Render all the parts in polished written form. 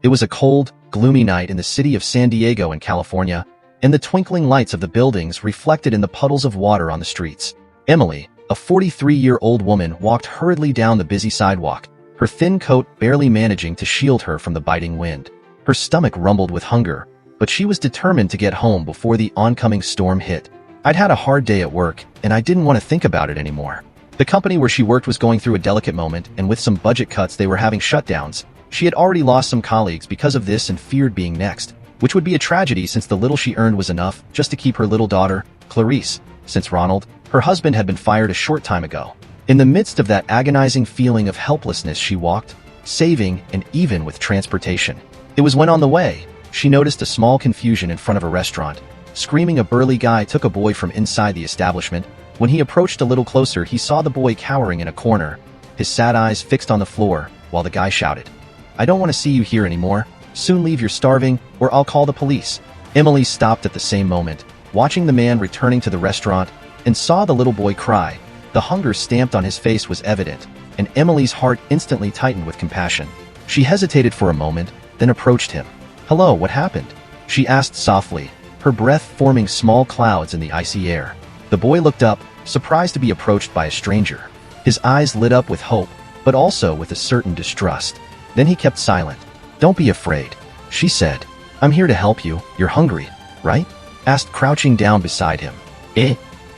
It was a cold, gloomy night in the city of San Diego in California, and the twinkling lights of the buildings reflected in the puddles of water on the streets. Emily, a 43-year-old woman, walked hurriedly down the busy sidewalk, her thin coat barely managing to shield her from the biting wind. Her stomach rumbled with hunger, but she was determined to get home before the oncoming storm hit. "I'd had a hard day at work, and I didn't want to think about it anymore." The company where she worked was going through a delicate moment, and with some budget cuts they were having shutdowns. She had already lost some colleagues because of this and feared being next, which would be a tragedy since the little she earned was enough just to keep her little daughter, Clarice, since Ronald, her husband, had been fired a short time ago. In the midst of that agonizing feeling of helplessness, she walked, saving and even with transportation. It was when on the way, she noticed a small confusion in front of a restaurant. Screaming, a burly guy took a boy from inside the establishment. When he approached a little closer, he saw the boy cowering in a corner, his sad eyes fixed on the floor, while the guy shouted, "I don't want to see you here anymore. Soon leave, you're starving, or I'll call the police." Emily stopped at the same moment, watching the man returning to the restaurant, and saw the little boy cry. The hunger stamped on his face was evident, and Emily's heart instantly tightened with compassion. She hesitated for a moment, then approached him. "Hello, what happened?" she asked softly, her breath forming small clouds in the icy air. The boy looked up, surprised to be approached by a stranger. His eyes lit up with hope, but also with a certain distrust. Then he kept silent. "Don't be afraid," she said. "I'm here to help you. You're hungry, right?" asked, crouching down beside him.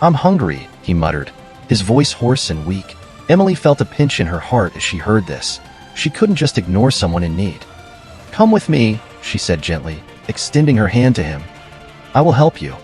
I'm hungry," he muttered, his voice hoarse and weak. Emily felt a pinch in her heart as she heard this. She couldn't just ignore someone in need. "Come with me," she said gently, extending her hand to him. "I will help you."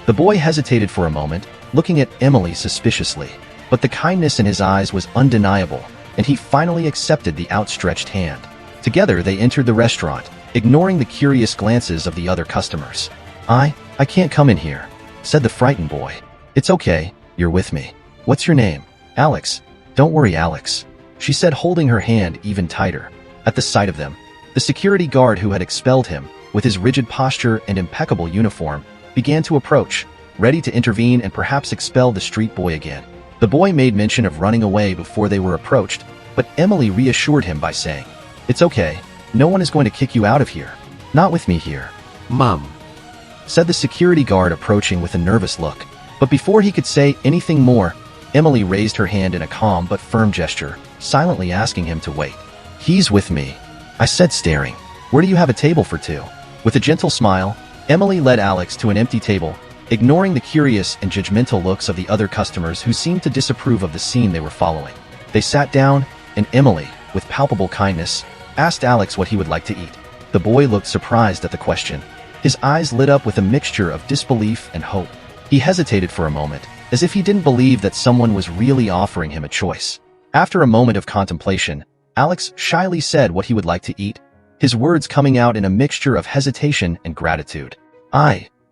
The boy hesitated for a moment, looking at Emily suspiciously, but the kindness in his eyes was undeniable, and he finally accepted the outstretched hand. Together they entered the restaurant, ignoring the curious glances of the other customers. I can't come in here," said the frightened boy. "It's okay, you're with me. What's your name?" "Alex." "Don't worry, Alex," she said, holding her hand even tighter. At the sight of them, the security guard who had expelled him, with his rigid posture and impeccable uniform, began to approach, ready to intervene and perhaps expel the street boy again. The boy made mention of running away before they were approached, but Emily reassured him by saying, "It's okay, no one is going to kick you out of here. Not with me here." "Mom," said the security guard, approaching with a nervous look. But before he could say anything more, Emily raised her hand in a calm but firm gesture, silently asking him to wait. "He's with me," I said, staring. "Where do you have a table for two?" With a gentle smile, Emily led Alex to an empty table, ignoring the curious and judgmental looks of the other customers who seemed to disapprove of the scene they were following. They sat down, and Emily, with palpable kindness, asked Alex what he would like to eat. The boy looked surprised at the question. His eyes lit up with a mixture of disbelief and hope. He hesitated for a moment, as if he didn't believe that someone was really offering him a choice. After a moment of contemplation, Alex shyly said what he would like to eat, his words coming out in a mixture of hesitation and gratitude.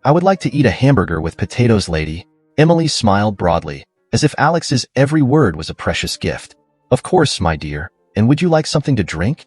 I would like to eat a hamburger with potatoes, lady." Emily smiled broadly, as if Alex's every word was a precious gift. "Of course, my dear. And would you like something to drink?"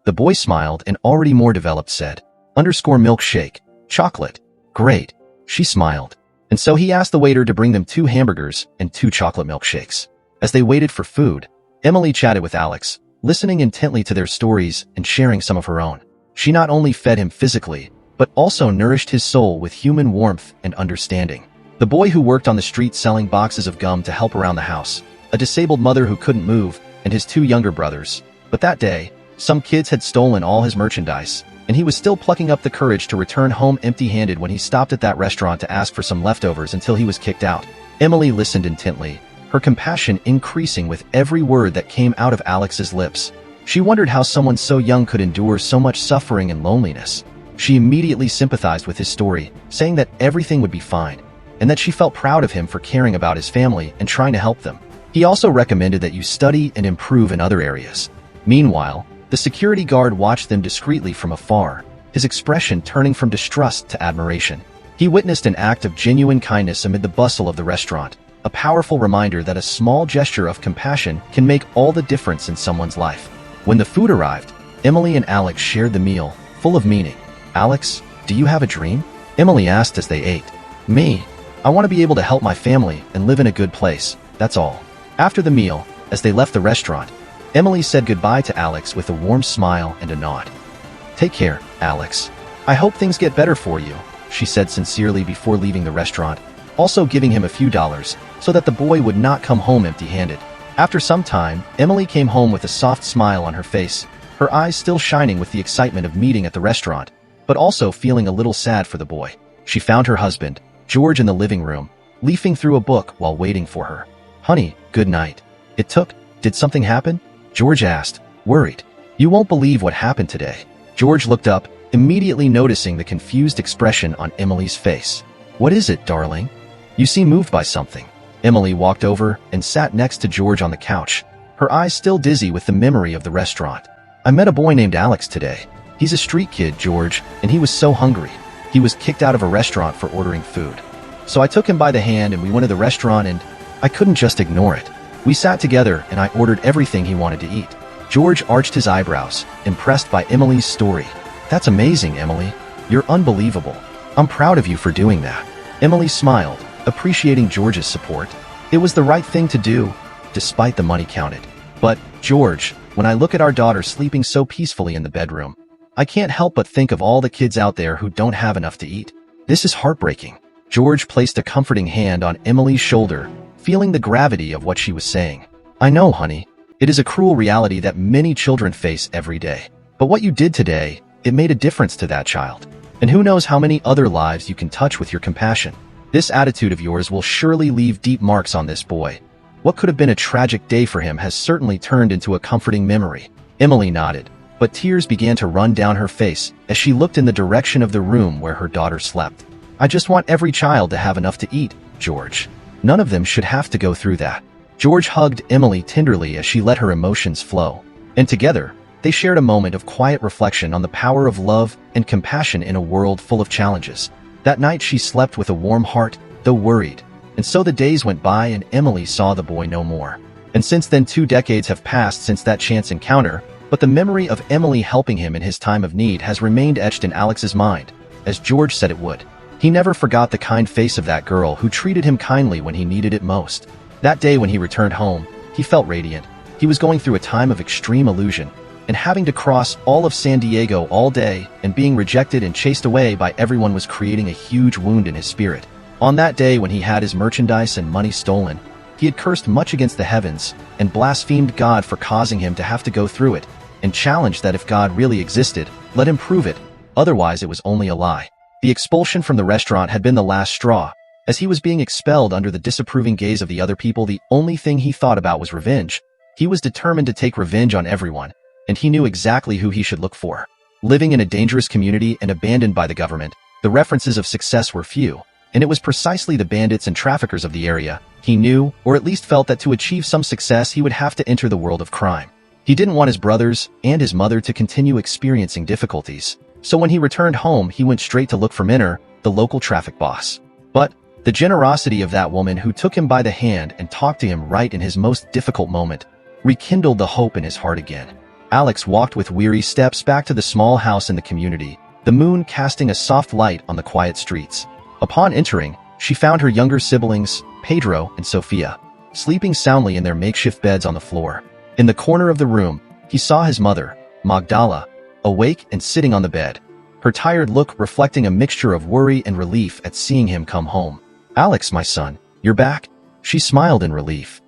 The boy smiled and, already more developed, said, "milkshake. Chocolate." "Great," she smiled. And so he asked the waiter to bring them 2 hamburgers and 2 chocolate milkshakes. As they waited for food, Emily chatted with Alex, listening intently to their stories and sharing some of her own. She not only fed him physically, but also nourished his soul with human warmth and understanding. The boy who worked on the street selling boxes of gum to help around the house, a disabled mother who couldn't move, and his 2 younger brothers. But that day, some kids had stolen all his merchandise, and he was still plucking up the courage to return home empty-handed when he stopped at that restaurant to ask for some leftovers until he was kicked out. Emily listened intently, her compassion increasing with every word that came out of Alex's lips. She wondered how someone so young could endure so much suffering and loneliness. She immediately sympathized with his story, saying that everything would be fine, and that she felt proud of him for caring about his family and trying to help them. He also recommended that you study and improve in other areas. Meanwhile, the security guard watched them discreetly from afar, his expression turning from distrust to admiration. He witnessed an act of genuine kindness amid the bustle of the restaurant, a powerful reminder that a small gesture of compassion can make all the difference in someone's life. When the food arrived, Emily and Alex shared the meal, full of meaning. "Alex, do you have a dream?" Emily asked as they ate. "Me? I want to be able to help my family and live in a good place, that's all." After the meal, as they left the restaurant, Emily said goodbye to Alex with a warm smile and a nod. Take care, Alex. I hope things get better for you, she said sincerely before leaving the restaurant, also giving him a few dollars so that the boy would not come home empty-handed. After some time, Emily came home with a soft smile on her face, her eyes still shining with the excitement of meeting at the restaurant, but also feeling a little sad for the boy. She found her husband, George, in the living room, leafing through a book while waiting for her. "Honey, good night." Did something happen?" George asked, worried. "You won't believe what happened today." George looked up, immediately noticing the confused expression on Emily's face. "What is it, darling? You seem moved by something." Emily walked over and sat next to George on the couch, her eyes still dizzy with the memory of the restaurant. "I met a boy named Alex today. He's a street kid, George, and he was so hungry. He was kicked out of a restaurant for ordering food. So I took him by the hand and we went to the restaurant, and I couldn't just ignore it. We sat together and I ordered everything he wanted to eat." George arched his eyebrows, impressed by Emily's story. "That's amazing, Emily. You're unbelievable. I'm proud of you for doing that." Emily smiled, appreciating George's support. It was the right thing to do, despite the money counted. "But, George, when I look at our daughter sleeping so peacefully in the bedroom, I can't help but think of all the kids out there who don't have enough to eat. This is heartbreaking." George placed a comforting hand on Emily's shoulder, feeling the gravity of what she was saying. "I know, honey. It is a cruel reality that many children face every day. But what you did today, it made a difference to that child. And who knows how many other lives you can touch with your compassion. This attitude of yours will surely leave deep marks on this boy. What could have been a tragic day for him has certainly turned into a comforting memory." Emily nodded, but tears began to run down her face as she looked in the direction of the room where her daughter slept. "I just want every child to have enough to eat, George. None of them should have to go through that." George hugged Emily tenderly as she let her emotions flow, and together, they shared a moment of quiet reflection on the power of love and compassion in a world full of challenges. That night she slept with a warm heart, though worried, and so the days went by and Emily saw the boy no more. And since then 2 decades have passed since that chance encounter, but the memory of Emily helping him in his time of need has remained etched in Alex's mind, as George said it would. He never forgot the kind face of that girl who treated him kindly when he needed it most. That day when he returned home, he felt radiant. He was going through a time of extreme illusion, and having to cross all of San Diego all day and being rejected and chased away by everyone was creating a huge wound in his spirit. On that day when he had his merchandise and money stolen, he had cursed much against the heavens and blasphemed God for causing him to have to go through it, and challenged that if God really existed, let him prove it, otherwise it was only a lie. The expulsion from the restaurant had been the last straw. As he was being expelled under the disapproving gaze of the other people, the only thing he thought about was revenge. He was determined to take revenge on everyone, and he knew exactly who he should look for. Living in a dangerous community and abandoned by the government, the references of success were few, and it was precisely the bandits and traffickers of the area. He knew, or at least felt, that to achieve some success he would have to enter the world of crime. He didn't want his brothers and his mother to continue experiencing difficulties, so when he returned home he went straight to look for Minner, the local traffic boss. But the generosity of that woman who took him by the hand and talked to him right in his most difficult moment rekindled the hope in his heart again. Alex walked with weary steps back to the small house in the community, the moon casting a soft light on the quiet streets. Upon entering, she found her younger siblings, Pedro and Sofia, sleeping soundly in their makeshift beds on the floor. In the corner of the room, he saw his mother, Magdala, awake and sitting on the bed, her tired look reflecting a mixture of worry and relief at seeing him come home. "Alex, my son, you're back?" She smiled in relief.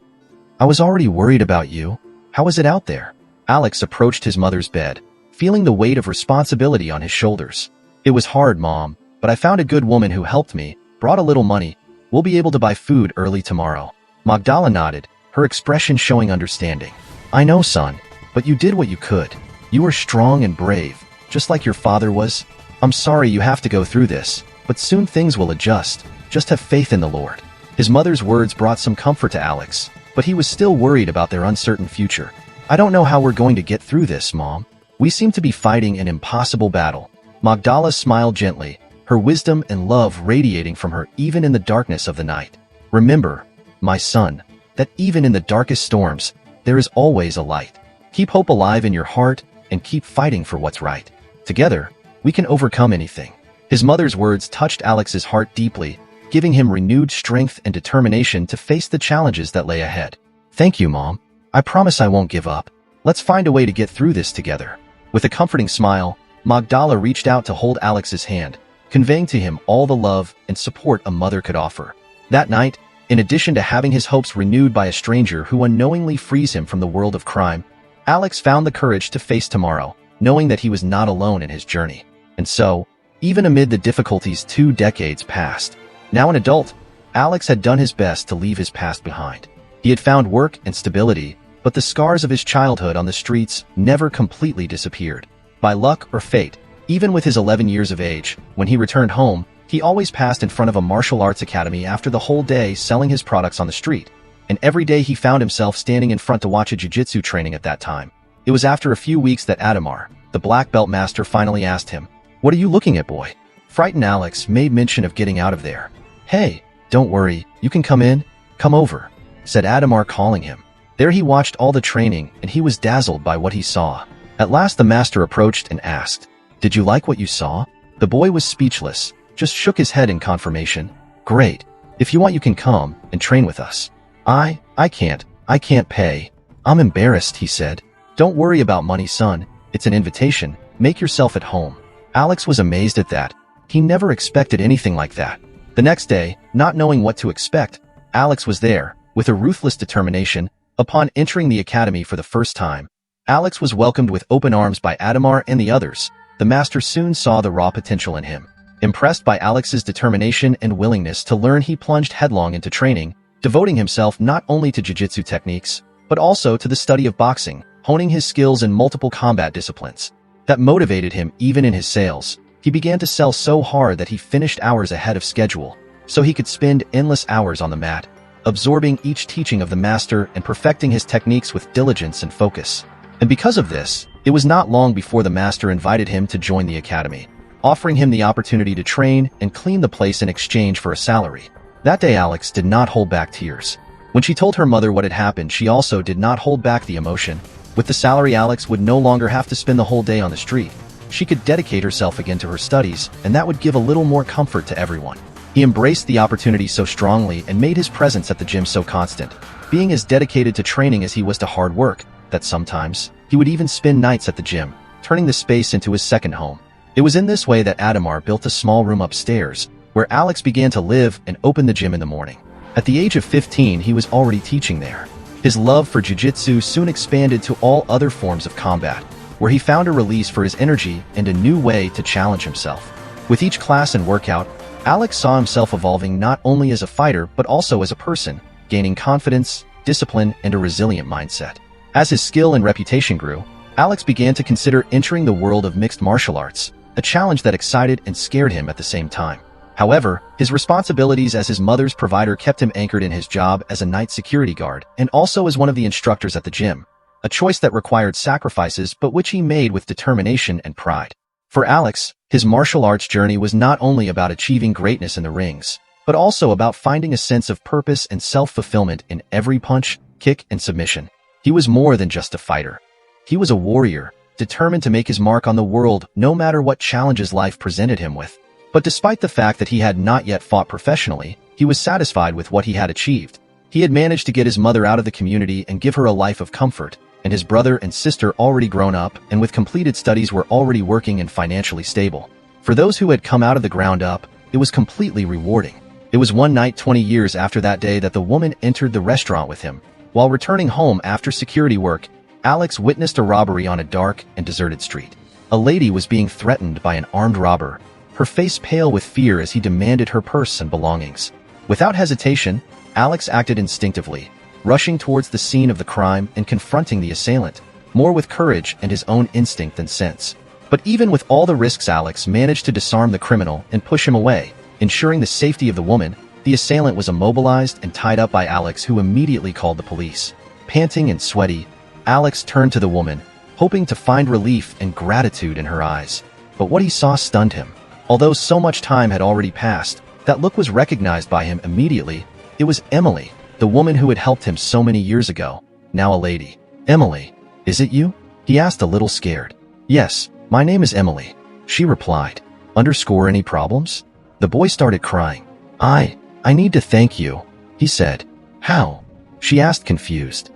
"I was already worried about you. How is it out there?" Alex approached his mother's bed, feeling the weight of responsibility on his shoulders. "It was hard, Mom, but I found a good woman who helped me, brought a little money. We'll be able to buy food early tomorrow." Magdala nodded, her expression showing understanding. "I know, son, but you did what you could. You were strong and brave, just like your father was. I'm sorry you have to go through this, but soon things will adjust. Just have faith in the Lord." His mother's words brought some comfort to Alex, but he was still worried about their uncertain future. "I don't know how we're going to get through this, Mom. We seem to be fighting an impossible battle." Magdala smiled gently, her wisdom and love radiating from her even in the darkness of the night. "Remember, my son, that even in the darkest storms, there is always a light. Keep hope alive in your heart and keep fighting for what's right. Together, we can overcome anything." His mother's words touched Alex's heart deeply, giving him renewed strength and determination to face the challenges that lay ahead. "Thank you, Mom. I promise I won't give up. Let's find a way to get through this together." With a comforting smile, Magdala reached out to hold Alex's hand, conveying to him all the love and support a mother could offer. That night, in addition to having his hopes renewed by a stranger who unknowingly frees him from the world of crime, Alex found the courage to face tomorrow, knowing that he was not alone in his journey. And so, even amid the difficulties 2 decades passed, now an adult, Alex had done his best to leave his past behind. He had found work and stability, but the scars of his childhood on the streets never completely disappeared. By luck or fate, even with his 11 years of age, when he returned home, he always passed in front of a martial arts academy after the whole day selling his products on the street. And every day he found himself standing in front to watch a jiu-jitsu training at that time. It was after a few weeks that Adamar, the black belt master, finally asked him, "What are you looking at, boy?" Frightened Alex made mention of getting out of there. "Hey, don't worry, you can come in, come over," said Adamar, calling him. There he watched all the training, and he was dazzled by what he saw. At last the master approached and asked, "Did you like what you saw?" The boy was speechless, just shook his head in confirmation. "Great. If you want you can come and train with us." I can't pay. I'm embarrassed," he said. "Don't worry about money, son. It's an invitation. Make yourself at home." Alex was amazed at that. He never expected anything like that. The next day, not knowing what to expect, Alex was there, with a ruthless determination. Upon entering the academy for the first time, Alex was welcomed with open arms by Adamar and the others. The master soon saw the raw potential in him. Impressed by Alex's determination and willingness to learn, he plunged headlong into training, devoting himself not only to jiu-jitsu techniques, but also to the study of boxing, honing his skills in multiple combat disciplines. That motivated him even in his sales. He began to sell so hard that he finished hours ahead of schedule, so he could spend endless hours on the mat, absorbing each teaching of the master and perfecting his techniques with diligence and focus. And because of this, it was not long before the master invited him to join the academy, offering him the opportunity to train and clean the place in exchange for a salary. That day Alex did not hold back tears. When she told her mother what had happened, she also did not hold back the emotion. With the salary, Alex would no longer have to spend the whole day on the street. She could dedicate herself again to her studies, and that would give a little more comfort to everyone. He embraced the opportunity so strongly and made his presence at the gym so constant, being as dedicated to training as he was to hard work, that sometimes he would even spend nights at the gym, turning the space into his second home. It was in this way that Adamar built a small room upstairs, where Alex began to live and open the gym in the morning. At the age of 15, he was already teaching there. His love for jiu-jitsu soon expanded to all other forms of combat, where he found a release for his energy and a new way to challenge himself. With each class and workout, Alex saw himself evolving not only as a fighter but also as a person, gaining confidence, discipline, and a resilient mindset. As his skill and reputation grew, Alex began to consider entering the world of mixed martial arts, a challenge that excited and scared him at the same time. However, his responsibilities as his mother's provider kept him anchored in his job as a night security guard and also as one of the instructors at the gym, a choice that required sacrifices but which he made with determination and pride. For Alex, his martial arts journey was not only about achieving greatness in the rings, but also about finding a sense of purpose and self-fulfillment in every punch, kick, and submission. He was more than just a fighter. He was a warrior, determined to make his mark on the world no matter what challenges life presented him with. But despite the fact that he had not yet fought professionally, he was satisfied with what he had achieved. He had managed to get his mother out of the community and give her a life of comfort, and his brother and sister, already grown up and with completed studies, were already working and financially stable. For those who had come out of the ground up, it was completely rewarding. It was one night 20 years after that day that the woman entered the restaurant with him. While returning home after security work, Alex witnessed a robbery on a dark and deserted street. A lady was being threatened by an armed robber, her face pale with fear as he demanded her purse and belongings. Without hesitation, Alex acted instinctively, rushing towards the scene of the crime and confronting the assailant, more with courage and his own instinct than sense. But even with all the risks, Alex managed to disarm the criminal and push him away, ensuring the safety of the woman. The assailant was immobilized and tied up by Alex, who immediately called the police. Panting and sweaty, Alex turned to the woman, hoping to find relief and gratitude in her eyes. But what he saw stunned him. Although so much time had already passed, that look was recognized by him immediately. It was Emily, the woman who had helped him so many years ago, now a lady. "Emily, is it you?" he asked, a little scared. "Yes, my name is Emily," she replied. Any problems?" The boy started crying. I need to thank you," he said. "How?" she asked, confused.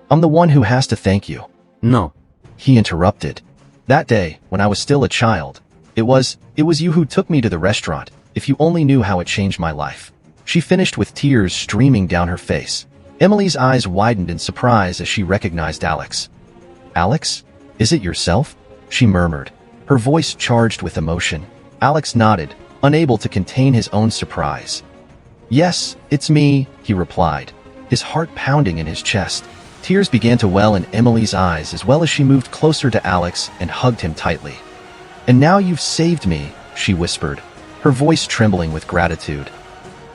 "I'm the one who has to thank you." No, he interrupted. That day, when I was still a child, it was you who took me to the restaurant. If you only knew how it changed my life." She finished with tears streaming down her face. Emily's eyes widened in surprise as she recognized Alex. "Alex? Is it yourself?" she murmured, her voice charged with emotion. Alex nodded, unable to contain his own surprise. "Yes, it's me," he replied, his heart pounding in his chest. Tears began to well in Emily's eyes as well as she moved closer to Alex and hugged him tightly. "And now you've saved me," she whispered, her voice trembling with gratitude.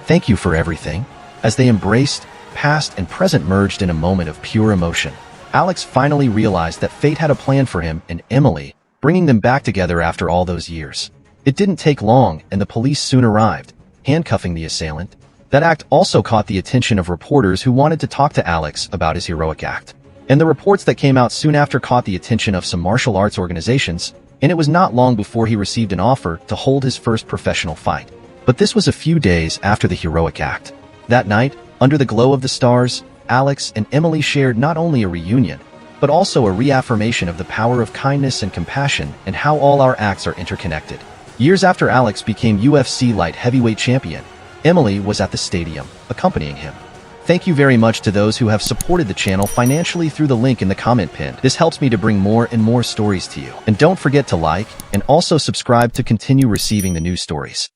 "Thank you for everything." As they embraced, past and present merged in a moment of pure emotion. Alex finally realized that fate had a plan for him and Emily, bringing them back together after all those years. It didn't take long, and the police soon arrived, handcuffing the assailant. That act also caught the attention of reporters who wanted to talk to Alex about his heroic act. And the reports that came out soon after caught the attention of some martial arts organizations, and it was not long before he received an offer to hold his first professional fight. But this was a few days after the heroic act. That night, under the glow of the stars, Alex and Emily shared not only a reunion, but also a reaffirmation of the power of kindness and compassion and how all our acts are interconnected. Years after Alex became UFC light heavyweight champion, Emily was at the stadium, accompanying him. Thank you very much to those who have supported the channel financially through the link in the comment pin. This helps me to bring more and more stories to you. And don't forget to like and also subscribe to continue receiving the new stories.